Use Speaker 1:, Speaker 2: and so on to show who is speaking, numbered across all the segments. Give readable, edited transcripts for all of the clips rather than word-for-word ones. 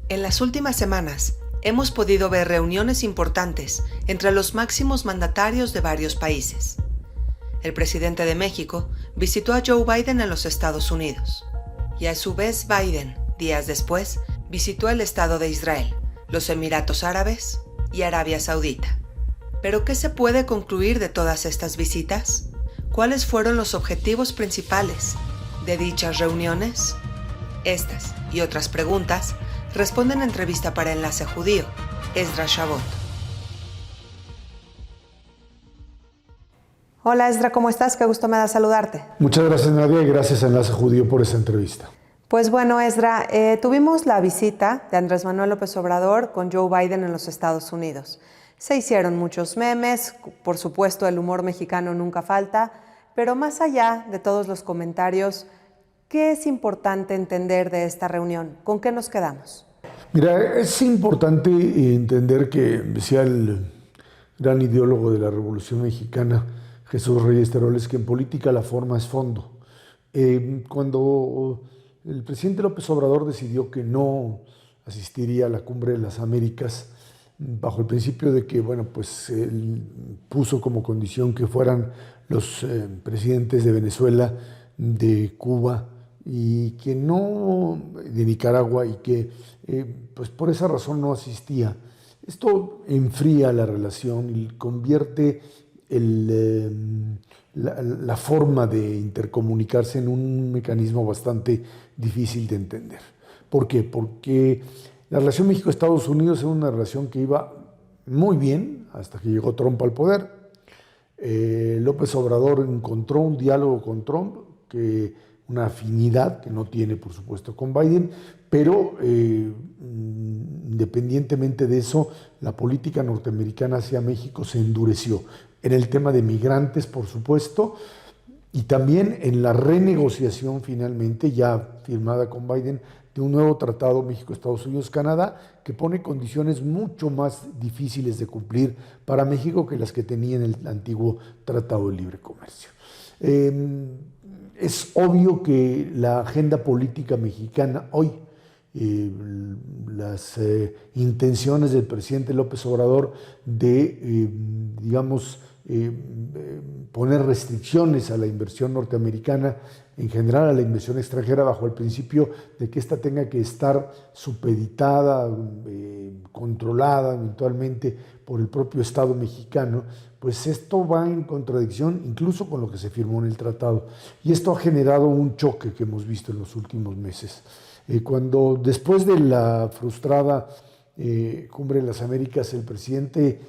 Speaker 1: En las últimas semanas, hemos podido ver reuniones importantes entre los máximos mandatarios de varios países. El presidente de México visitó a Joe Biden en los Estados Unidos. Y a su vez Biden, días después, visitó el Estado de Israel, los Emiratos Árabes y Arabia Saudita. ¿Pero qué se puede concluir de todas estas visitas? ¿Cuáles fueron los objetivos principales de dichas reuniones? Estas y otras preguntas responde en entrevista para Enlace Judío, Ezra Shabot. Hola Ezra, ¿cómo estás? Qué gusto me da saludarte.
Speaker 2: Muchas gracias Nadia y gracias a Enlace Judío por esta entrevista.
Speaker 1: Pues bueno Ezra, tuvimos la visita de Andrés Manuel López Obrador con Joe Biden en los Estados Unidos. Se hicieron muchos memes, por supuesto el humor mexicano nunca falta, pero más allá de todos los comentarios, ¿qué es importante entender de esta reunión? ¿Con qué nos quedamos?
Speaker 2: Mira, es importante entender que decía el gran ideólogo de la Revolución Mexicana, Jesús Reyes Teroles, que en política la forma es fondo. Cuando el presidente López Obrador decidió que no asistiría a la Cumbre de las Américas, bajo el principio de que, bueno, pues él puso como condición que fueran los presidentes de Venezuela, de Cuba y que no, de Nicaragua, y que pues por esa razón no asistía. Esto enfría la relación y convierte la forma de intercomunicarse en un mecanismo bastante difícil de entender. ¿Por qué? Porque la relación México-Estados Unidos es una relación que iba muy bien hasta que llegó Trump al poder. López Obrador encontró un diálogo con Trump, una afinidad que no tiene, por supuesto, con Biden, pero independientemente de eso, la política norteamericana hacia México se endureció. En el tema de migrantes, por supuesto, y también en la renegociación finalmente, ya firmada con Biden, de un nuevo tratado México-Estados Unidos-Canadá que pone condiciones mucho más difíciles de cumplir para México que las que tenía en el antiguo Tratado de Libre Comercio. Es obvio que la agenda política mexicana hoy, las intenciones del presidente López Obrador de, poner restricciones a la inversión norteamericana, en general a la inversión extranjera, bajo el principio de que ésta tenga que estar supeditada, controlada eventualmente por el propio Estado mexicano, pues esto va en contradicción incluso con lo que se firmó en el tratado. Y esto ha generado un choque que hemos visto en los últimos meses. Cuando después de la frustrada Cumbre de las Américas, el presidente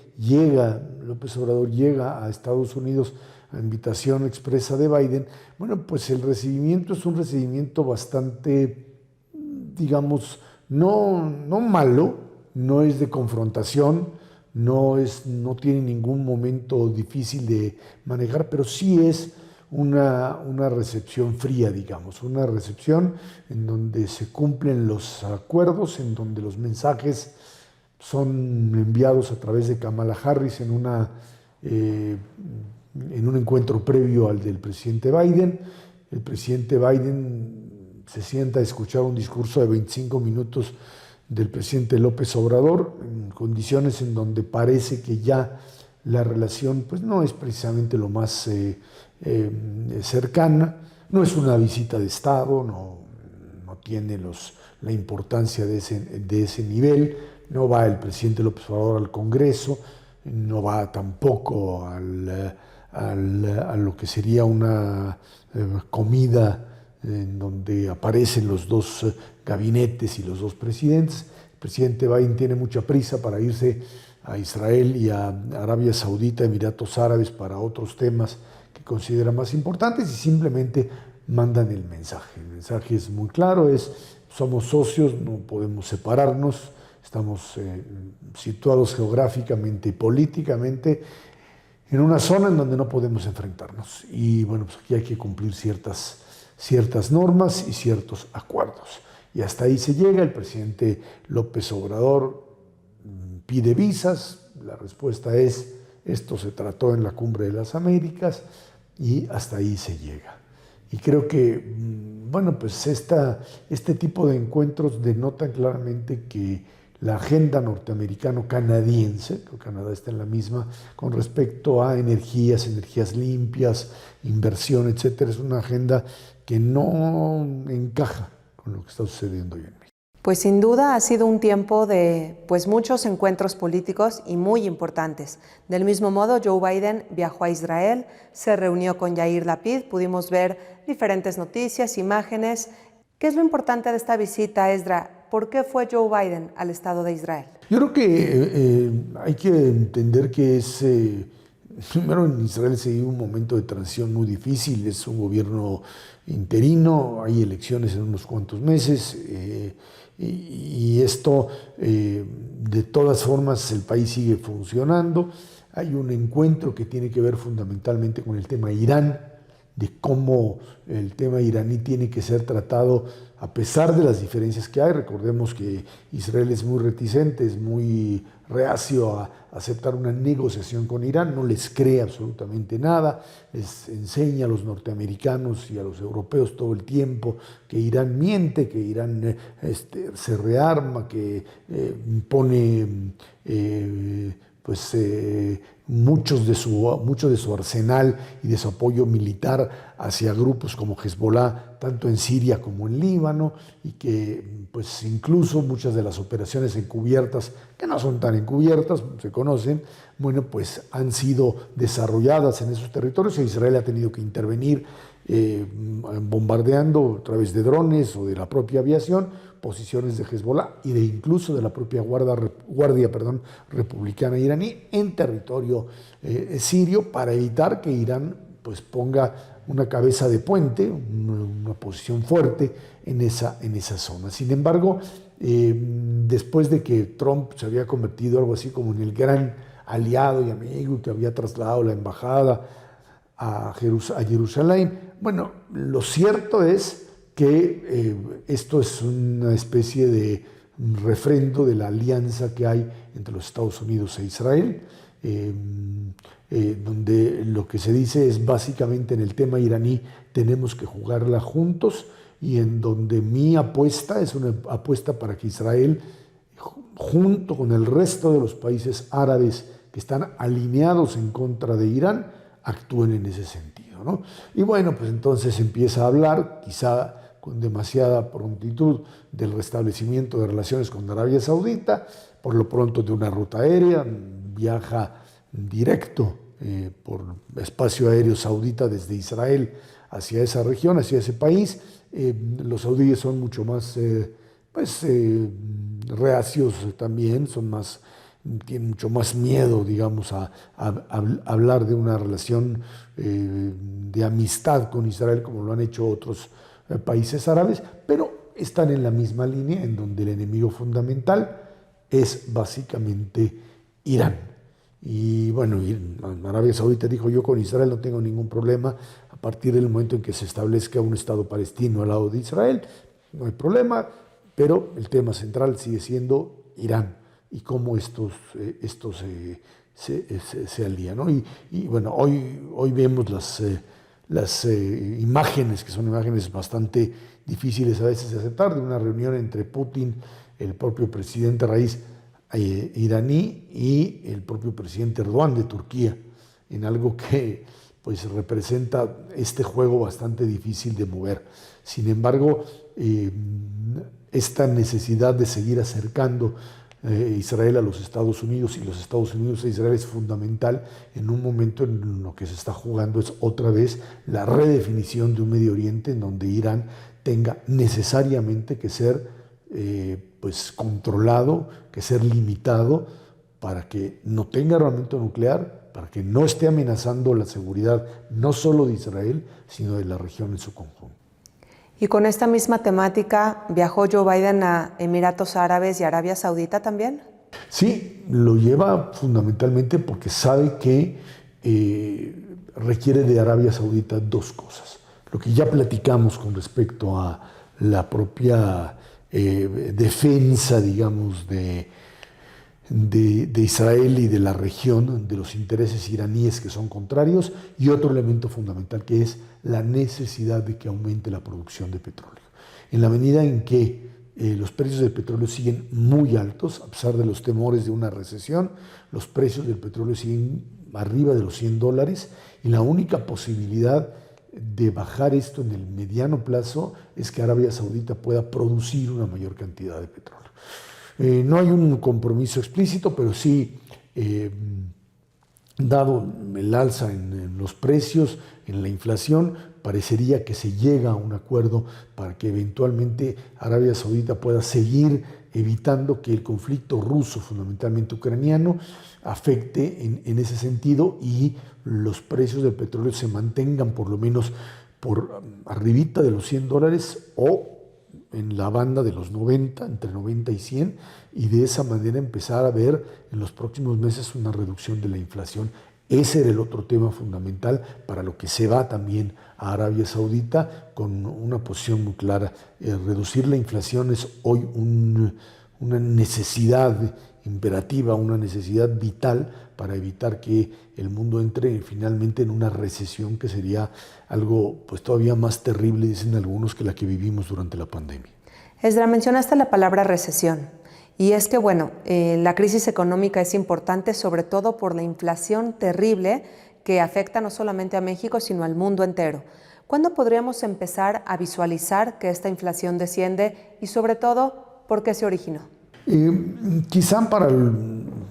Speaker 2: López Obrador llega a Estados Unidos a invitación expresa de Biden, bueno, pues el recibimiento es un recibimiento bastante, digamos, no malo, no es de confrontación, no tiene ningún momento difícil de manejar, pero sí es una recepción fría, digamos, una recepción en donde se cumplen los acuerdos, en donde los mensajes son enviados a través de Kamala Harris en un encuentro previo al del presidente Biden. El presidente Biden se sienta a escuchar un discurso de 25 minutos del presidente López Obrador, en condiciones en donde parece que ya la relación pues, no es precisamente lo más cercana, no es una visita de Estado, no tiene la importancia de ese nivel, no va el presidente López Obrador al Congreso, no va tampoco a lo que sería una comida en donde aparecen los dos gabinetes y los dos presidentes. El presidente Biden tiene mucha prisa para irse a Israel y a Arabia Saudita, Emiratos Árabes, para otros temas que considera más importantes, y simplemente mandan el mensaje. El mensaje es muy claro, somos socios, no podemos separarnos, estamos situados geográficamente y políticamente en una zona en donde no podemos enfrentarnos. Y bueno, pues aquí hay que cumplir ciertas normas y ciertos acuerdos. Y hasta ahí se llega. El presidente López Obrador pide visas, la respuesta es: esto se trató en la Cumbre de las Américas, y hasta ahí se llega. Y creo que bueno, pues este tipo de encuentros denotan claramente que la agenda norteamericano-canadiense, que Canadá está en la misma, con respecto a energías limpias, inversión, etcétera, es una agenda que no encaja con lo que está sucediendo hoy en México.
Speaker 1: Pues sin duda ha sido un tiempo de muchos encuentros políticos y muy importantes. Del mismo modo, Joe Biden viajó a Israel, se reunió con Yair Lapid, pudimos ver diferentes noticias, imágenes. ¿Qué es lo importante de esta visita, Esdra? ¿Por qué fue Joe Biden al Estado de Israel?
Speaker 2: Yo creo que hay que entender que primero en Israel se vive un momento de transición muy difícil, es un gobierno interino, hay elecciones en unos cuantos meses, y esto, de todas formas, el país sigue funcionando. Hay un encuentro que tiene que ver fundamentalmente con el tema Irán, de cómo el tema iraní tiene que ser tratado a pesar de las diferencias que hay. Recordemos que Israel es muy reticente, es muy reacio a aceptar una negociación con Irán, no les cree absolutamente nada, les enseña a los norteamericanos y a los europeos todo el tiempo que Irán miente, que Irán se rearma, que impone mucho de su arsenal y de su apoyo militar hacia grupos como Hezbollah, tanto en Siria como en Líbano, y que pues incluso muchas de las operaciones encubiertas, que no son tan encubiertas, se conocen, bueno, pues han sido desarrolladas en esos territorios y Israel ha tenido que intervenir bombardeando a través de drones o de la propia aviación posiciones de Hezbollah y incluso de la propia guardia republicana iraní en territorio sirio, para evitar que Irán pues ponga una cabeza de puente, una posición fuerte en esa zona. Sin embargo, después de que Trump se había convertido algo así como en el gran aliado y amigo, que había trasladado la embajada a Jerusalén, bueno, lo cierto es que esto es una especie de refrendo de la alianza que hay entre los Estados Unidos e Israel, donde lo que se dice es básicamente en el tema iraní tenemos que jugarla juntos, y en donde mi apuesta es una apuesta para que Israel, junto con el resto de los países árabes que están alineados en contra de Irán, actúen en ese sentido, ¿no? Y bueno, pues entonces empieza a hablar, quizá con demasiada prontitud, del restablecimiento de relaciones con Arabia Saudita, por lo pronto de una ruta aérea, viaja directo por espacio aéreo saudita desde Israel hacia esa región, hacia ese país. Los saudíes son mucho más reacios también, tienen mucho más miedo, digamos, a hablar de una relación de amistad con Israel, como lo han hecho otros países árabes, pero están en la misma línea, en donde el enemigo fundamental es básicamente Irán. Y bueno, Arabia Saudita dijo: yo con Israel no tengo ningún problema, a partir del momento en que se establezca un Estado palestino al lado de Israel, no hay problema, pero el tema central sigue siendo Irán y cómo estos se alían, ¿no? Y bueno, hoy vemos las imágenes, que son imágenes bastante difíciles a veces de aceptar, de una reunión entre Putin, el propio presidente raíz iraní, y el propio presidente Erdogan de Turquía, en algo que pues representa este juego bastante difícil de mover. Sin embargo, esta necesidad de seguir acercando Israel a los Estados Unidos y los Estados Unidos a Israel es fundamental en un momento en lo que se está jugando es otra vez la redefinición de un Medio Oriente en donde Irán tenga necesariamente que ser controlado, que ser limitado, para que no tenga armamento nuclear, para que no esté amenazando la seguridad no solo de Israel, sino de la región en su conjunto.
Speaker 1: Y con esta misma temática, ¿viajó Joe Biden a Emiratos Árabes y Arabia Saudita también?
Speaker 2: Sí, lo lleva fundamentalmente porque sabe que requiere de Arabia Saudita dos cosas. Lo que ya platicamos con respecto a la propia defensa, digamos, de Israel y de la región, de los intereses iraníes que son contrarios, y otro elemento fundamental que es la necesidad de que aumente la producción de petróleo. En la medida en que los precios del petróleo siguen muy altos, a pesar de los temores de una recesión, los precios del petróleo siguen arriba de los $100 y la única posibilidad de bajar esto en el mediano plazo es que Arabia Saudita pueda producir una mayor cantidad de petróleo. No hay un compromiso explícito, pero sí, dado el alza en los precios, en la inflación, parecería que se llega a un acuerdo para que eventualmente Arabia Saudita pueda seguir evitando que el conflicto ruso, fundamentalmente ucraniano, afecte en ese sentido y los precios del petróleo se mantengan por lo menos por arribita de los $100 o en la banda de los 90, entre 90 y 100, y de esa manera empezar a ver en los próximos meses una reducción de la inflación. Ese era el otro tema fundamental para lo que se va también a Arabia Saudita con una posición muy clara. Reducir la inflación es hoy una necesidad imperativa, una necesidad vital para evitar que el mundo entre finalmente en una recesión que sería algo pues todavía más terrible, dicen algunos, que la que vivimos durante la pandemia.
Speaker 1: Esdra, mencionaste la palabra recesión. Y es que, bueno, la crisis económica es importante, sobre todo por la inflación terrible que afecta no solamente a México, sino al mundo entero. ¿Cuándo podríamos empezar a visualizar que esta inflación desciende y, sobre todo, por qué se originó?
Speaker 2: Quizá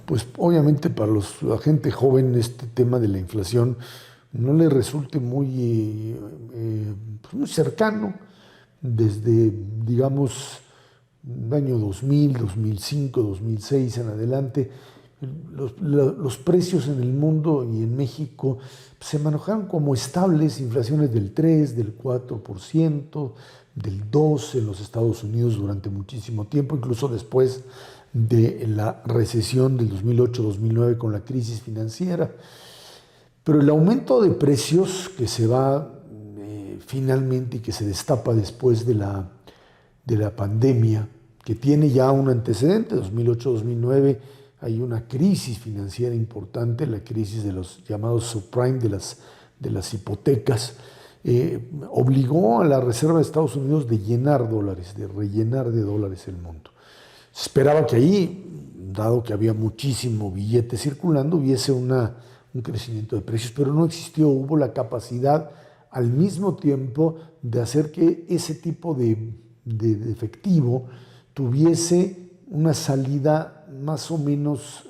Speaker 2: pues obviamente para la gente joven este tema de la inflación no le resulte muy cercano desde, digamos, el año 2000, 2005, 2006 en adelante. Los precios en el mundo y en México se manejaron como estables, inflaciones del 3, del 4%, del 2% en los Estados Unidos durante muchísimo tiempo, incluso después de la recesión del 2008-2009 con la crisis financiera. Pero el aumento de precios que se va finalmente y que se destapa después de la pandemia, que tiene ya un antecedente, 2008-2009, hay una crisis financiera importante, la crisis de los llamados subprime, de las hipotecas, obligó a la Reserva de Estados Unidos de llenar dólares, de rellenar de dólares el mundo. Se esperaba que ahí, dado que había muchísimo billete circulando, hubiese un crecimiento de precios, pero no existió, hubo la capacidad al mismo tiempo de hacer que ese tipo de efectivo tuviese una salida más o menos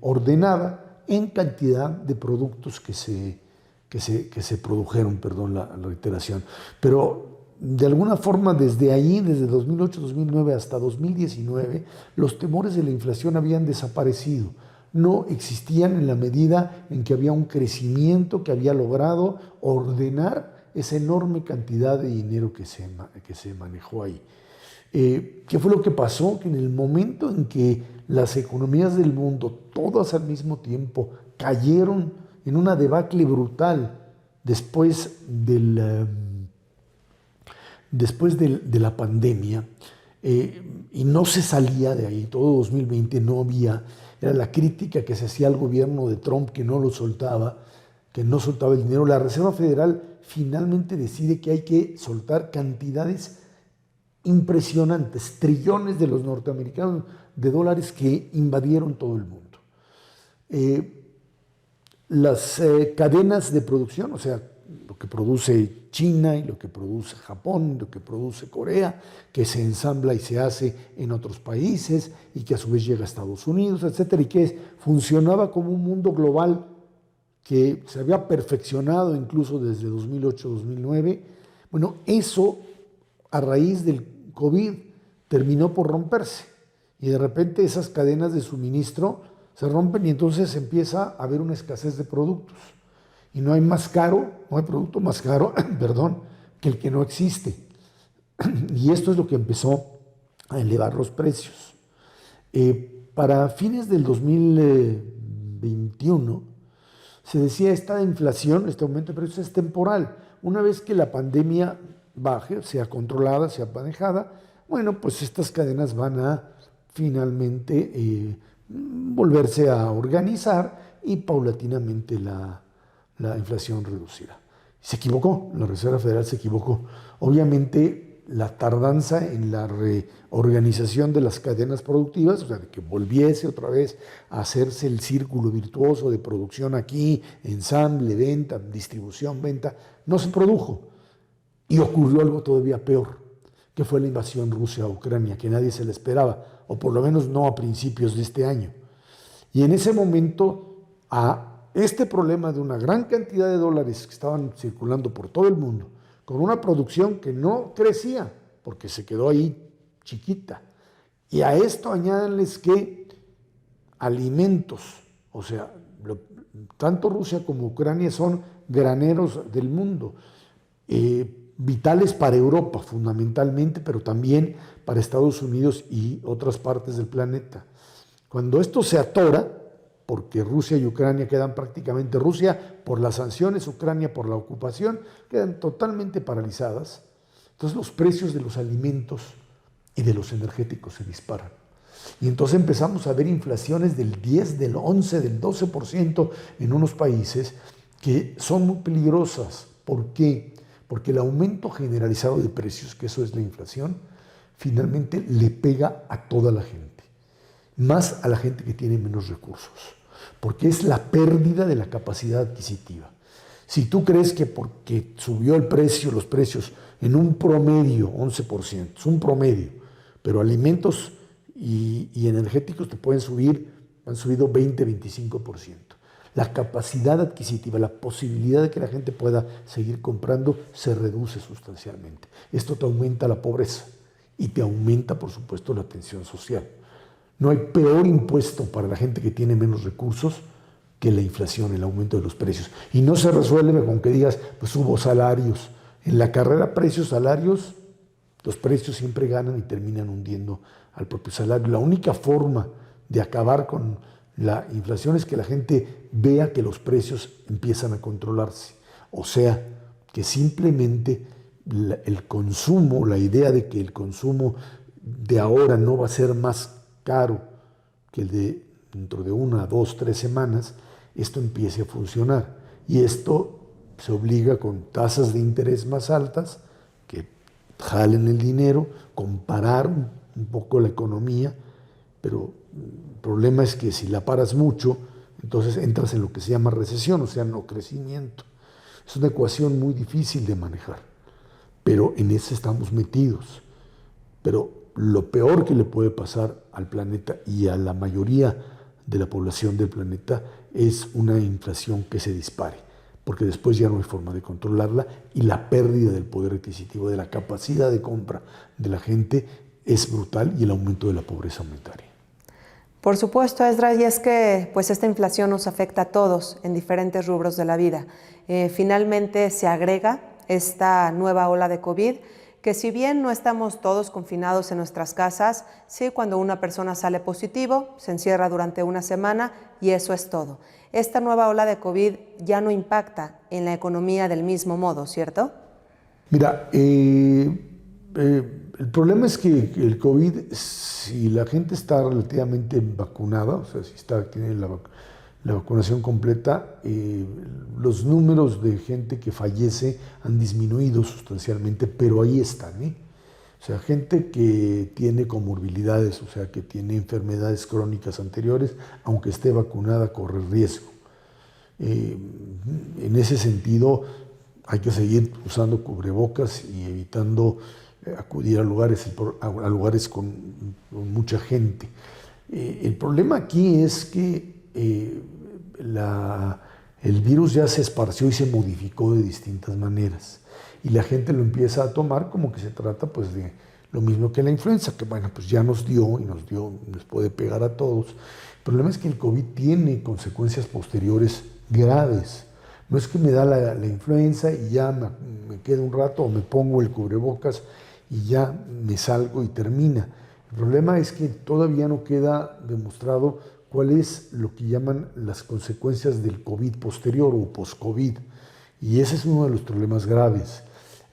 Speaker 2: ordenada en cantidad de productos que se produjeron, perdón la reiteración. Pero de alguna forma desde ahí, desde 2008-2009 hasta 2019, los temores de la inflación habían desaparecido. No existían en la medida en que había un crecimiento que había logrado ordenar esa enorme cantidad de dinero que se manejó ahí. ¿Qué fue lo que pasó? Que en el momento en que las economías del mundo, todas al mismo tiempo, cayeron en una debacle brutal después de la pandemia, y no se salía de ahí, todo 2020 no había, era la crítica que se hacía al gobierno de Trump que no soltaba el dinero. La Reserva Federal finalmente decide que hay que soltar cantidades impresionantes, trillones de los norteamericanos de dólares que invadieron todo el mundo. Las cadenas de producción, o sea, lo que produce China y lo que produce Japón, lo que produce Corea, que se ensambla y se hace en otros países y que a su vez llega a Estados Unidos, etcétera, y que funcionaba como un mundo global que se había perfeccionado incluso desde 2008-2009. Bueno, eso a raíz del COVID terminó por romperse y de repente esas cadenas de suministro se rompen y entonces empieza a haber una escasez de productos. Y no hay producto más caro, perdón, que el que no existe. Y esto es lo que empezó a elevar los precios. Para fines del 2021, se decía esta inflación, este aumento de precios es temporal. Una vez que la pandemia baje, sea controlada, sea manejada, bueno, pues estas cadenas van a finalmente volverse a organizar y paulatinamente la inflación reducirá. Se equivocó, la Reserva Federal se equivocó. Obviamente la tardanza en la reorganización de las cadenas productivas, o sea, de que volviese otra vez a hacerse el círculo virtuoso de producción aquí, ensamble, venta, distribución, venta, no se produjo. Y ocurrió algo todavía peor, que fue la invasión rusa a Ucrania, que nadie se la esperaba, o por lo menos no a principios de este año. Y en ese momento, a este problema de una gran cantidad de dólares que estaban circulando por todo el mundo, con una producción que no crecía, porque se quedó ahí chiquita, y a esto añádanles que alimentos, o sea, tanto Rusia como Ucrania son graneros del mundo, vitales para Europa fundamentalmente, pero también para Estados Unidos y otras partes del planeta. Cuando esto se atora, porque Rusia y Ucrania quedan prácticamente, Rusia por las sanciones, Ucrania por la ocupación, quedan totalmente paralizadas, entonces los precios de los alimentos y de los energéticos se disparan. Y entonces empezamos a ver inflaciones del 10, del 11, del 12% en unos países que son muy peligrosas. ¿Por qué? Porque el aumento generalizado de precios, que eso es la inflación, finalmente le pega a toda la gente, más a la gente que tiene menos recursos, porque es la pérdida de la capacidad adquisitiva. Si tú crees que porque subió el precio, los precios en un promedio 11%, es un promedio, pero alimentos y energéticos te pueden subir, han subido 20-25%. La capacidad adquisitiva, la posibilidad de que la gente pueda seguir comprando se reduce sustancialmente. Esto te aumenta la pobreza y te aumenta, por supuesto, la tensión social. No hay peor impuesto para la gente que tiene menos recursos que la inflación, el aumento de los precios. Y no se resuelve con que digas, pues hubo salarios. En la carrera precios-salarios, los precios siempre ganan y terminan hundiendo al propio salario. La única forma de acabar con la inflación es que la gente vea que los precios empiezan a controlarse. O sea, que simplemente el consumo, la idea de que el consumo de ahora no va a ser más caro que el de dentro de 1, 2, 3 semanas, esto empiece a funcionar. Y esto se obliga con tasas de interés más altas, que jalen el dinero, comparar un poco la economía, pero el problema es que si la paras mucho, entonces entras en lo que se llama recesión, o sea, no crecimiento. Es una ecuación muy difícil de manejar, pero en eso estamos metidos. Pero lo peor que le puede pasar al planeta y a la mayoría de la población del planeta es una inflación que se dispare, porque después ya no hay forma de controlarla y la pérdida del poder adquisitivo, de la capacidad de compra de la gente es brutal y el aumento de la pobreza aumentaría.
Speaker 1: Por supuesto, Esdras, y es que pues esta inflación nos afecta a todos en diferentes rubros de la vida. Finalmente se agrega esta nueva ola de COVID, que si bien no estamos todos confinados en nuestras casas, sí, cuando una persona sale positivo, se encierra durante una semana y eso es todo. Esta nueva ola de COVID ya no impacta en la economía del mismo modo, ¿cierto?
Speaker 2: Mira, el problema es que el COVID, si la gente está relativamente vacunada, o sea, si tiene la vacunación completa, los números de gente que fallece han disminuido sustancialmente, pero ahí están, ¿eh? O sea, gente que tiene comorbilidades, o sea, que tiene enfermedades crónicas anteriores, aunque esté vacunada, corre riesgo. En ese sentido, hay que seguir usando cubrebocas y evitando acudir a lugares con mucha gente. El problema aquí es que el virus ya se esparció y se modificó de distintas maneras y la gente lo empieza a tomar como que se trata pues de lo mismo que la influenza, que bueno, pues ya nos puede pegar a todos. El problema es que el COVID tiene consecuencias posteriores graves. No es que me da la influenza y ya me quedo un rato o me pongo el cubrebocas y ya me salgo y termina. El problema es que todavía no queda demostrado cuál es lo que llaman las consecuencias del COVID posterior o post-COVID. Y ese es uno de los problemas graves.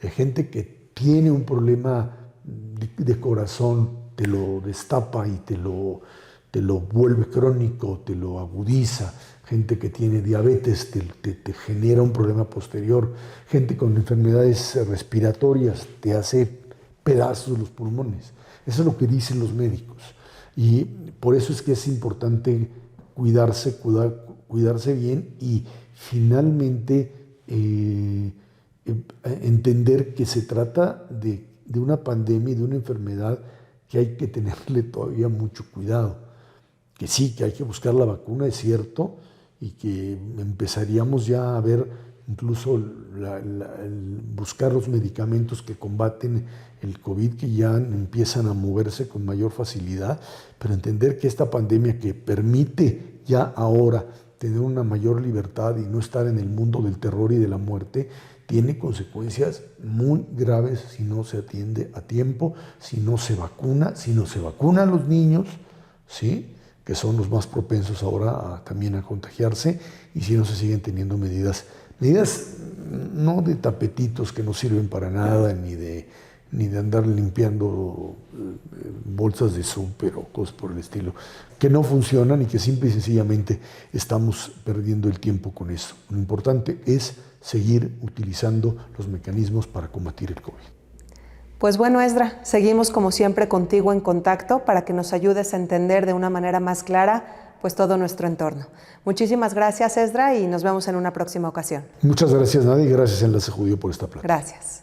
Speaker 2: Hay gente que tiene un problema de corazón, te lo destapa y te te lo vuelve crónico, te lo agudiza. Gente que tiene diabetes te genera un problema posterior. Gente con enfermedades respiratorias te hace pedazos los pulmones. Eso es lo que dicen los médicos. Y por eso es que es importante cuidarse bien y finalmente entender que se trata de una pandemia y de una enfermedad que hay que tenerle todavía mucho cuidado. Que sí, que hay que buscar la vacuna, es cierto, y que empezaríamos ya a ver incluso buscar los medicamentos que combaten el COVID, que ya empiezan a moverse con mayor facilidad, pero entender que esta pandemia que permite ya ahora tener una mayor libertad y no estar en el mundo del terror y de la muerte, tiene consecuencias muy graves si no se atiende a tiempo, si no se vacunan los niños, ¿sí?, que son los más propensos ahora también a contagiarse, y si no se siguen teniendo medidas no de tapetitos que no sirven para nada, ni de andar limpiando bolsas de súper o cosas por el estilo, que no funcionan y que simple y sencillamente estamos perdiendo el tiempo con eso. Lo importante es seguir utilizando los mecanismos para combatir el COVID.
Speaker 1: Pues bueno, Esdra, seguimos como siempre contigo en contacto para que nos ayudes a entender de una manera más clara pues todo nuestro entorno. Muchísimas gracias, Esdra, y nos vemos en una próxima ocasión.
Speaker 2: Muchas gracias, Nadia, y gracias a Enlace Judío por esta plática.
Speaker 1: Gracias.